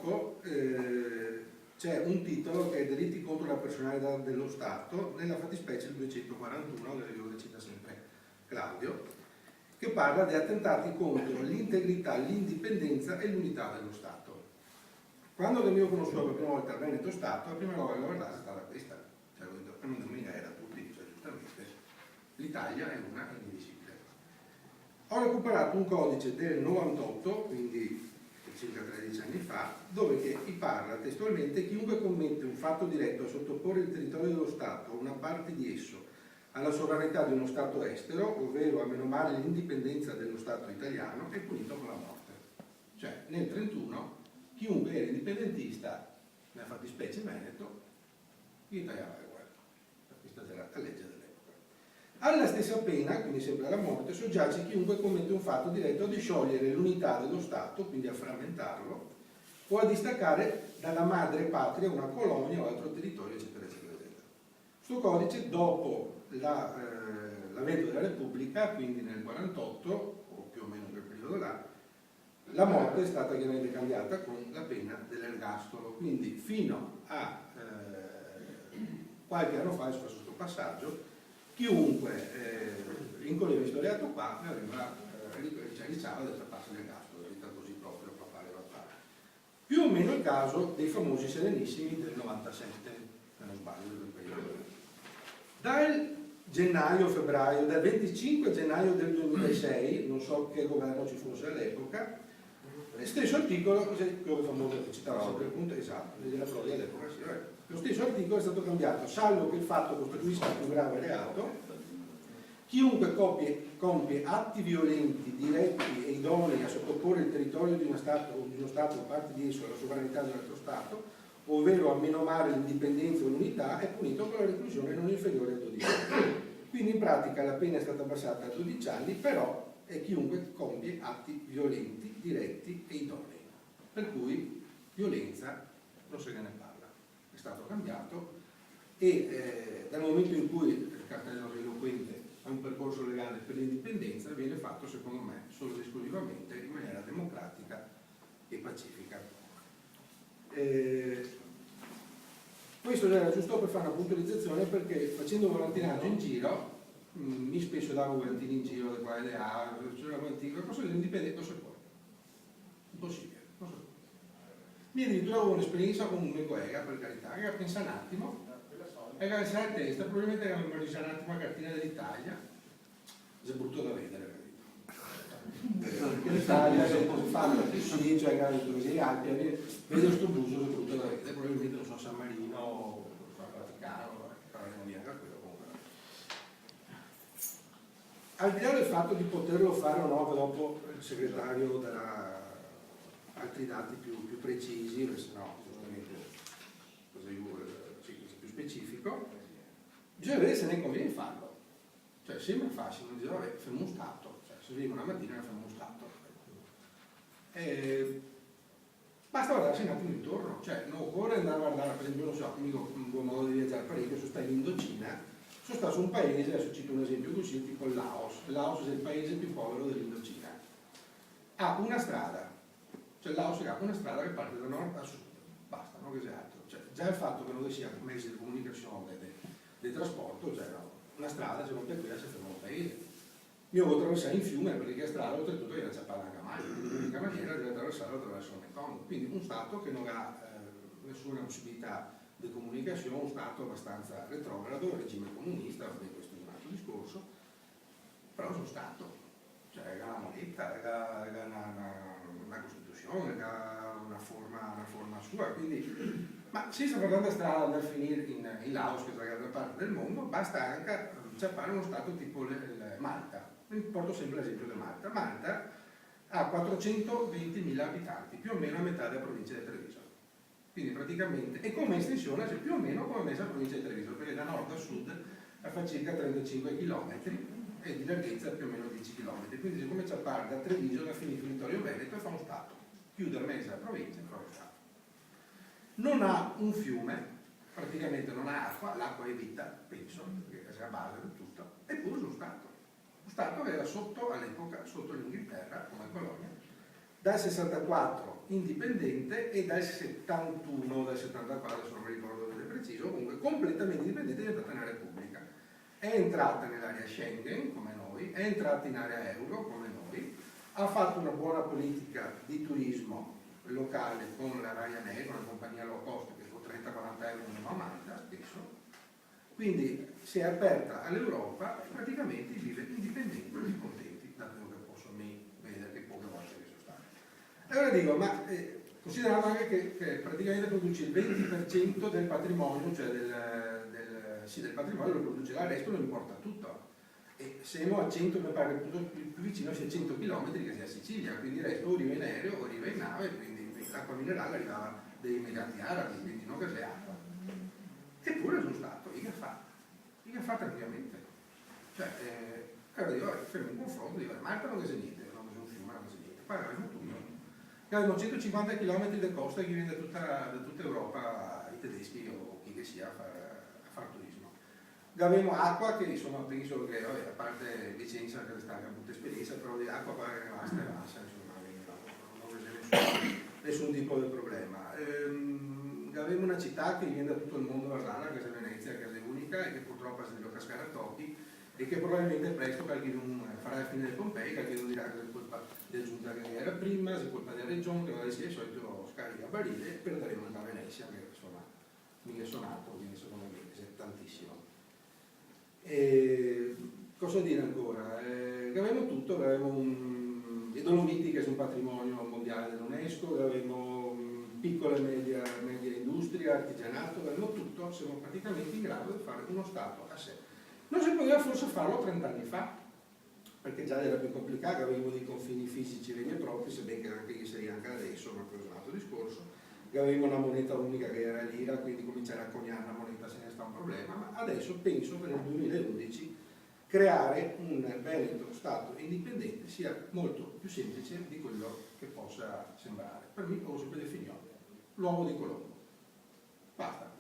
dopo c'è un titolo che è delitti contro la personalità dello Stato, nella fattispecie il 241, che cita sempre Claudio, che parla di attentati contro l'integrità, l'indipendenza e l'unità dello Stato. Quando venivo conosciuto per la prima volta il Veneto Stato, la prima cosa che ho guardato è stata questa, cioè per non dominare da tutti, cioè giustamente l'Italia è una indivisibile. Ho recuperato un codice del 98, quindi circa 13 anni fa, dove che parla testualmente: chiunque commette un fatto diretto a sottoporre il territorio dello Stato o una parte di esso alla sovranità di uno Stato estero, ovvero a menomare l'indipendenza dello Stato italiano, è punito con la morte. Cioè nel 31 chiunque era indipendentista, nella fattispecie Veneto, gli tagliava le guerre. Questa era la legge dell'epoca. Alla stessa pena, quindi sempre alla morte, soggiace chiunque commette un fatto diretto a disciogliere l'unità dello Stato, quindi a frammentarlo, o a distaccare dalla madre patria una colonia o altro territorio, eccetera, eccetera, eccetera. Questo codice, dopo l'avvento della Repubblica, quindi nel 48, o più o meno in quel periodo là, la morte è stata chiaramente cambiata con la pena dell'ergastolo. Quindi fino a qualche anno fa, è successo questo passaggio, chiunque incorreva in questo reato qua rischiava del trapasso dell'ergastolo, detta così proprio, papale. Più o meno il caso dei famosi Serenissimi del 97, se non sbaglio, del periodo. Dal gennaio-febbraio, dal 25 gennaio del 2006, non so che governo ci fosse all'epoca, lo stesso articolo, quello famoso che citava per appunto, esatto, della Prodi all'epoca, sì, lo stesso articolo è stato cambiato: salvo che il fatto costituisca un più grave reato, chiunque compie atti violenti, diretti e idonei a sottoporre il territorio di uno Stato o parte di esso alla sovranità di un altro Stato, ovvero a menomare l'indipendenza o l'unità, è punito con la reclusione non inferiore a 12 anni. Quindi in pratica la pena è stata abbassata a 12 anni, però è chiunque compie atti violenti, diretti e idonei. Per cui violenza non se ne parla, è stato cambiato, e dal momento in cui il cartello eloquente ha un percorso legale per l'indipendenza, viene fatto secondo me solo ed esclusivamente in maniera democratica e pacifica. Questo era giusto per fare una puntualizzazione, perché facendo volantinaggio in giro mi spesso davo volantini in giro da qua e da là, posso dire indipendente, non si può, impossibile, non si può. Mi addirittura avevo un'esperienza con un mio collega, per carità, che pensa un attimo, e che la testa, probabilmente aveva memorizzato un attimo la cartina dell'Italia, è brutto da vedere. L'Italia si fa così, cioè così alti, vedo sto buso, è brutto da vedere, probabilmente non so, San Marino o San Vaticano, però non viene da quello comunque. Al di là del fatto di poterlo fare o no, dopo il segretario darà altri dati più precisi, perché sennò giustamente così più specifico, bisogna vedere se ne conviene farlo. Cioè sembra facile, non dire vabbè, fermo un Stato, cioè se viene una mattina fermo un Stato. Basta guardarsi un attimo intorno, cioè non occorre andare a guardare, per esempio, non so, un buon modo di viaggiare parecchio, sono stato in Indocina, sono stato su un paese, adesso cito un esempio così, tipo il Laos. Il Laos è il paese più povero dell'Indocina. Ha una strada, cioè il Laos ha una strada che parte da nord a sud, basta, non che sia altro. Cioè, già il fatto che non sia mezzi di comunicazione, del trasporto, cioè no, una strada, secondo me, quella si ferma un paese. Io devo attraversare in fiume, perché la strada oltretutto viene a Ciappalanga mai, quindi l'unica maniera di attraversarla attraverso il Mekong. Quindi un Stato che non ha nessuna possibilità di comunicazione, un Stato abbastanza retrogrado, un regime comunista, vabbè, questo è un altro discorso, però è uno Stato, cioè ha una moneta, ha una Costituzione, ha una forma sua, quindi, ma senza far tanta strada andare a finire in Laos, che è dall'altra parte del mondo, basta anche ciappare uno Stato tipo Malta. Porto sempre l'esempio di Malta. Malta ha 420.000 abitanti, più o meno a metà della provincia di Treviso. Quindi praticamente, e come estensione c'è più o meno come messa la provincia di Treviso, perché da nord a sud fa circa 35 km e di larghezza più o meno 10 km. Quindi se come ciappare da Treviso da finire il territorio veneto e fa uno Stato, chiude mezza la provincia e fa uno Stato. Non ha un fiume, praticamente non ha acqua, l'acqua è vita, penso, perché è la base di tutto, eppure è uno Stato. Un Stato che era sotto, all'epoca, sotto l'Inghilterra come colonia, dal 64 indipendente e dal 71, dal 74, adesso non mi ricordo dove è preciso, comunque completamente indipendente, è diventata una repubblica. È entrata nell'area Schengen come noi, è entrata in area euro come noi, ha fatto una buona politica di turismo locale con la Ryanair, una compagnia low cost che con 30-40 euro non va Malta spesso, quindi si è aperta all'Europa e praticamente vive indipendenti e contenti, da quello che posso vedere, che poche volte che sono state. E ora dico, ma considerando anche che praticamente produce il 20% del patrimonio, cioè del patrimonio lo produce, il resto lo importa tutto. E siamo a 100, mi pare che più vicino sia 100 km che sia Sicilia, quindi il resto o arriva in aereo o arriva in nave, quindi l'acqua minerale arrivava dagli Emirati Arabi, quindi non che sia acqua. Eppure sono stato, e che ha fatto tranquillamente. Cioè, allora dico, fermo un confronto, dico, Malta non che sia niente, non che sia un fiume, non che sia niente, poi avevamo tutto. Avevamo 150 km di costa che viene da tutta Europa, i tedeschi o chi che sia a fare turismo. Avevamo acqua che insomma penso che, vabbè, a parte Vicenza che è stata una brutta esperienza, però di acqua pare che basta e basta, insomma, non c'è nessun tipo di problema. Avevamo una città che viene da tutto il mondo a guardarla, che è Venezia, che è l'unica e che purtroppo si deve cascare a tocchi e che probabilmente presto qualcuno farà la fine del Pompei, qualcuno dirà che è colpa della giunta che era prima, se è colpa della regione, che magari sia il solito scarica a barile e perderemo da Venezia, che insomma mi è suonato, quindi secondo me è tantissimo. E cosa dire ancora? Avevamo tutto, avevamo i Dolomiti che sono un patrimonio mondiale dell'UNESCO, avevamo piccola e media industria, artigianato, avevamo tutto, siamo praticamente in grado di fare uno Stato a sé. Non si poteva forse farlo 30 anni fa, perché già era più complicato, avevamo dei confini fisici veri e propri, sebbene che anche gli seria anche adesso, ma questo è un altro discorso. Avevamo una moneta unica che era l'ira, quindi cominciare a coniare una moneta se ne sta un problema, ma adesso penso che nel 2011 creare un Veneto Stato indipendente sia molto più semplice di quello che possa sembrare. Per me lo si può definire l'uomo di Colombo. Basta.